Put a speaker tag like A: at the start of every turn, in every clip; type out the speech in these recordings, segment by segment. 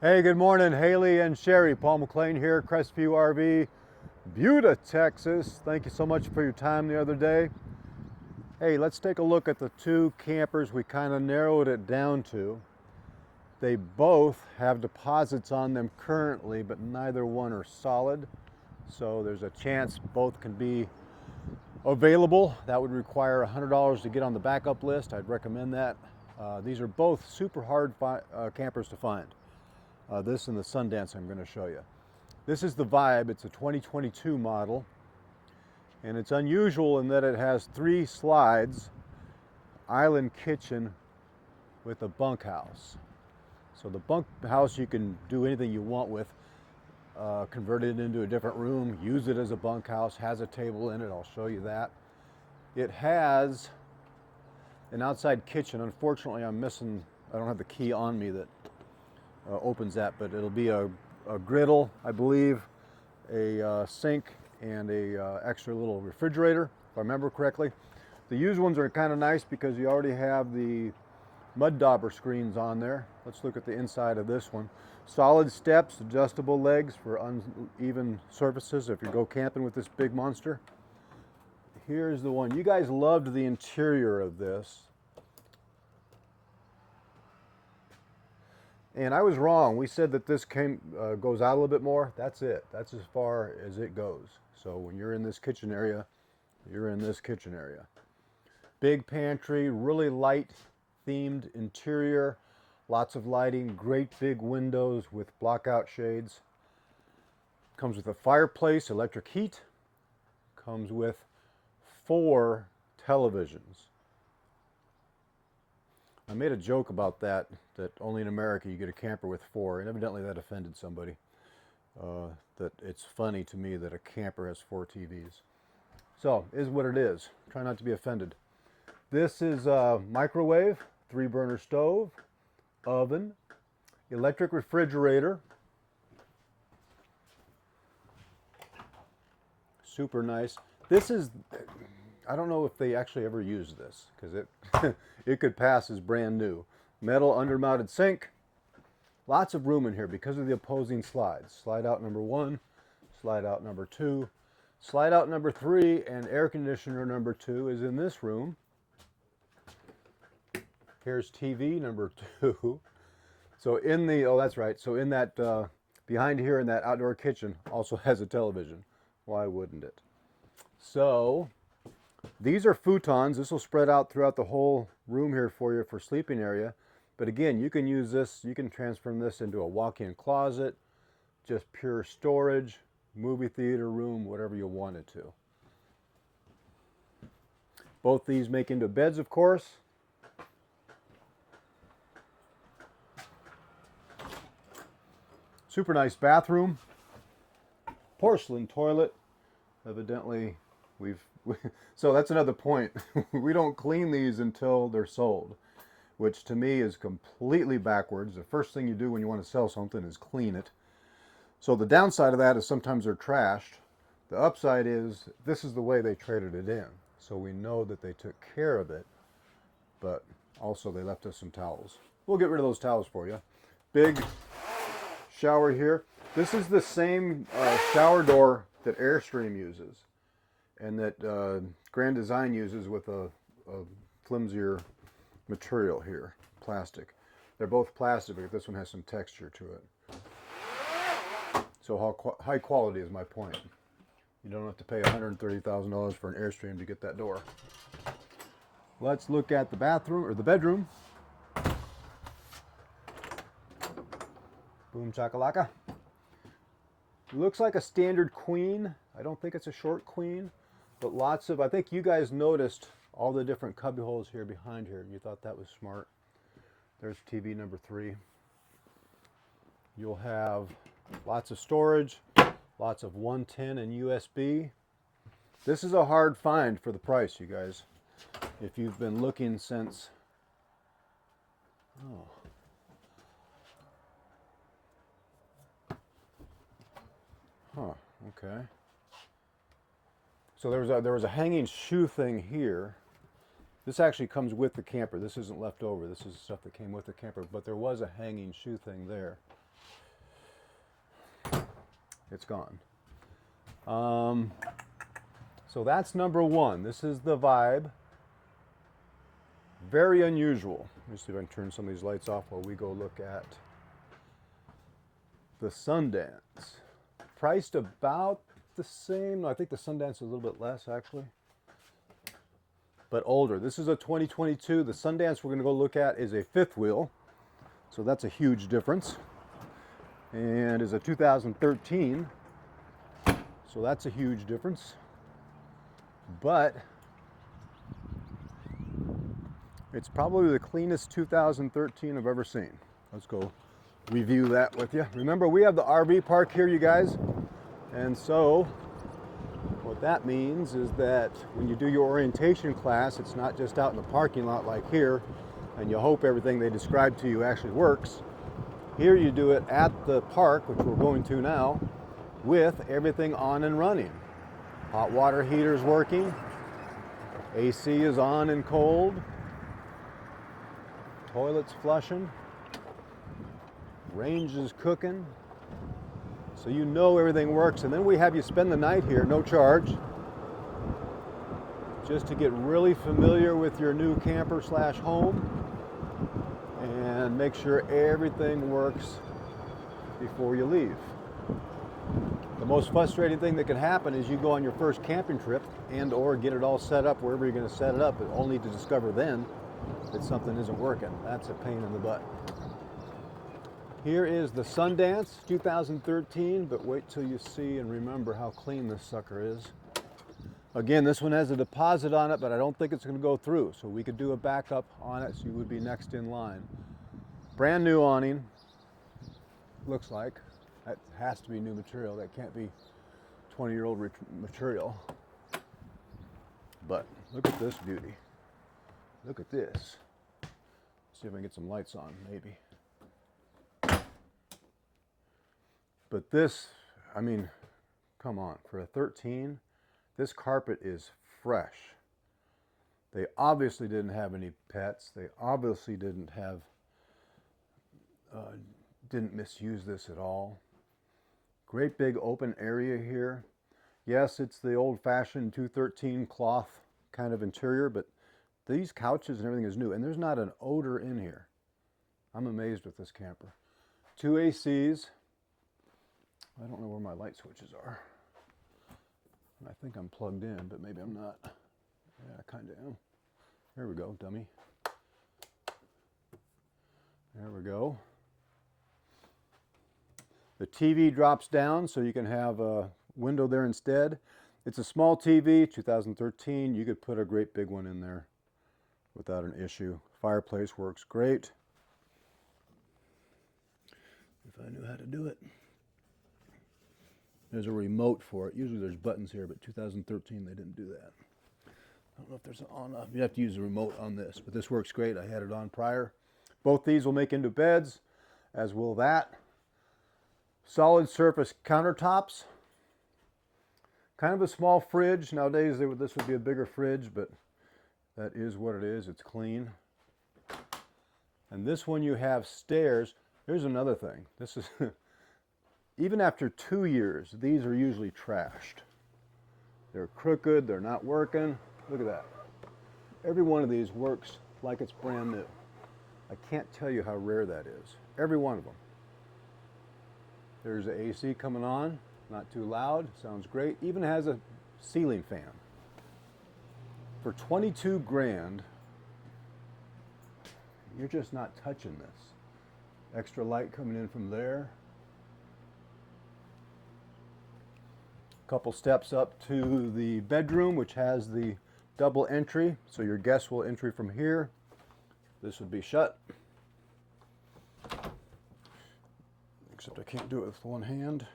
A: Hey, good morning, Haley and Sherry. Paul McLean here, Crestview RV, Buda, Texas. Thank you so much for your time the other day. Hey, let's take a look at the two campers we kind of narrowed it down to. They both have deposits on them currently, but neither one are solid. So there's a chance both can be available. That would require $100 to get on the backup list. I'd recommend that. These are both super hard campers to find. This and the Sundance I'm going to show you. This is the Vibe. It's a 2022 model, and it's unusual in that it has 3 slides, island kitchen with a bunkhouse. So the bunkhouse you can do anything you want with, convert it into a different room, use it as a bunkhouse, has a table in it, I'll show you that. It has an outside kitchen. Unfortunately, I don't have the key on me that opens that, but it'll be a griddle, I believe, a sink, and a extra little refrigerator, if I remember correctly. The used ones are kind of nice because you already have the mud dauber screens on there. Let's look at the inside of this one. Solid steps, adjustable legs for uneven surfaces if you go camping with this big monster. Here's the one. You guys loved the interior of this. And I was wrong. We said that this goes out a little bit more. That's it. That's as far as it goes. So when you're in this kitchen area, you're in this kitchen area. Big pantry, really light themed interior, lots of lighting, great big windows with blockout shades. Comes with a fireplace, electric heat. Comes with 4 televisions. I made a joke about that only in America you get a camper with 4, and evidently that offended somebody. That it's funny to me that a camper has 4 TVs. So, is what it is. Try not to be offended. This is a microwave, 3-burner stove, oven, electric refrigerator. Super nice. This is, I don't know if they actually ever used this, because it could pass as brand new. Metal undermounted sink. Lots of room in here because of the opposing slides. Slide out number 1, slide out number 2, slide out number 3, and air conditioner number 2 is in this room. Here's TV number 2. So in the, oh that's right, so in that, behind here in that outdoor kitchen also has a television. Why wouldn't it? So these are futons. This will spread out throughout the whole room here for you for sleeping area. But again, you can use this, you can transform this into a walk-in closet, just pure storage, movie theater room, whatever you want it to. Both these make into beds, of course. Super nice bathroom. Porcelain toilet. Evidently, so that's another point. We don't clean these until they're sold, which to me is completely backwards. The first thing you do when you want to sell something is clean it. So the downside of that is sometimes they're trashed. The upside is this is the way they traded it in. So we know that they took care of it, but also they left us some towels. We'll get rid of those towels for you. Big shower here. This is the same shower door that Airstream uses, and that Grand Design uses with a flimsier material here, plastic. They're both plastic, but this one has some texture to it. So how high quality is my point. You don't have to pay $130,000 for an Airstream to get that door. Let's look at the bathroom, or the bedroom. Boom chakalaka. Looks like a standard queen. I don't think it's a short queen, but lots of, I think you guys noticed all the different cubby holes here behind here, and you thought that was smart. There's TV number 3. You'll have lots of storage, lots of 110 and USB. This is a hard find for the price, you guys. If you've been looking since, oh. Huh, okay. So there was a hanging shoe thing here. This actually comes with the camper. This isn't left over. This is stuff that came with the camper, but there was a hanging shoe thing there. It's gone. So that's number one. This is the Vibe. Very unusual. Let me see if I can turn some of these lights off while we go look at the Sundance. Priced about the same. I think the Sundance is a little bit less actually, but older. This is a 2022. The Sundance we're going to go look at is a fifth wheel, so that's a huge difference, and is a 2013, so that's a huge difference. But it's probably the cleanest 2013 I've ever seen. Let's go review that with you. Remember, we have the RV park here, you guys, and so what that means is that when you do your orientation class, it's not just out in the parking lot like here, and you hope everything they describe to you actually works. Here you do it at the park, which we're going to now, with everything on and running. Hot water heater's working, AC is on and cold, toilet's flushing, range is cooking, so you know everything works. And then we have you spend the night here, no charge, just to get really familiar with your new camper slash home and make sure everything works before you leave. The most frustrating thing that can happen is you go on your first camping trip and or get it all set up wherever you're going to set it up, but only to discover then that something isn't working. That's a pain in the butt. Here is the Sundance 2013, but wait till you see and remember how clean this sucker is. Again, this one has a deposit on it, but I don't think it's going to go through, so we could do a backup on it, so you would be next in line. Brand new awning, looks like. That has to be new material. That can't be 20-year-old material. But look at this beauty. Look at this. See if I can get some lights on, maybe. But this, I mean, come on. For a 13, this carpet is fresh. They obviously didn't have any pets. They obviously didn't misuse this at all. Great big open area here. Yes, it's the old-fashioned 213 cloth kind of interior, but these couches and everything is new, and there's not an odor in here. I'm amazed with this camper. 2 ACs. I don't know where my light switches are. I think I'm plugged in, but maybe I'm not. Yeah, I kind of am. There we go, dummy. There we go. The TV drops down so you can have a window there instead. It's a small TV, 2013. You could put a great big one in there without an issue. Fireplace works great. If I knew how to do it. There's a remote for it. Usually there's buttons here, but 2013 they didn't do that. I don't know if there's an on-off. You have to use the remote on this, but this works great. I had it on prior. Both these will make into beds, as will that. Solid surface countertops. Kind of a small fridge. Nowadays this would be a bigger fridge, but that is what it is. It's clean. And this one you have stairs. Here's another thing. This is even after 2 years, these are usually trashed. They're crooked, they're not working. Look at that. Every one of these works like it's brand new. I can't tell you how rare that is. Every one of them. There's the AC coming on, not too loud, sounds great. Even has a ceiling fan. For 22 grand, you're just not touching this. Extra light coming in from there. Couple steps up to the bedroom, which has the double entry, so your guests will enter from here. This would be shut. Except I can't do it with one hand.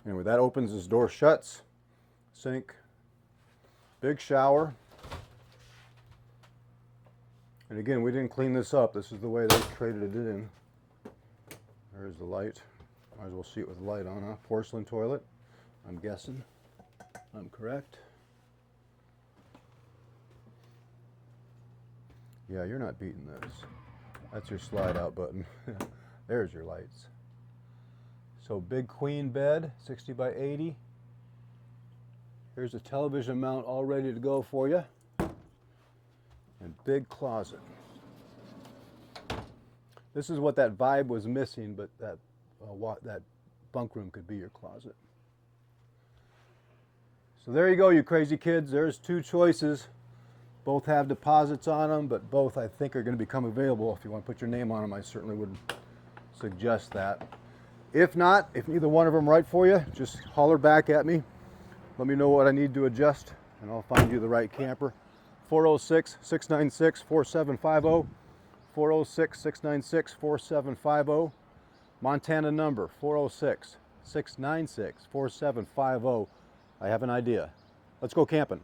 A: Anyway, that opens, this door shuts. Sink. Big shower. And again, we didn't clean this up. This is the way they traded it in. There's the light. Might as well see it with the light on, huh? Porcelain toilet, I'm guessing. I'm correct. Yeah, you're not beating this. That's your slide out button. There's your lights. So big queen bed, 60 by 80. Here's a television mount all ready to go for you. And big closet. This is what that vibe was missing, but that bunk room could be your closet. So there you go, you crazy kids. There's two choices. Both have deposits on them, but both I think are going to become available. If you want to put your name on them, I certainly would suggest that. If not, if neither one of them right for you, just holler back at me. Let me know what I need to adjust, and I'll find you the right camper. 406-696-4750. 406-696-4750. Montana number 406-696-4750. I have an idea. Let's go camping.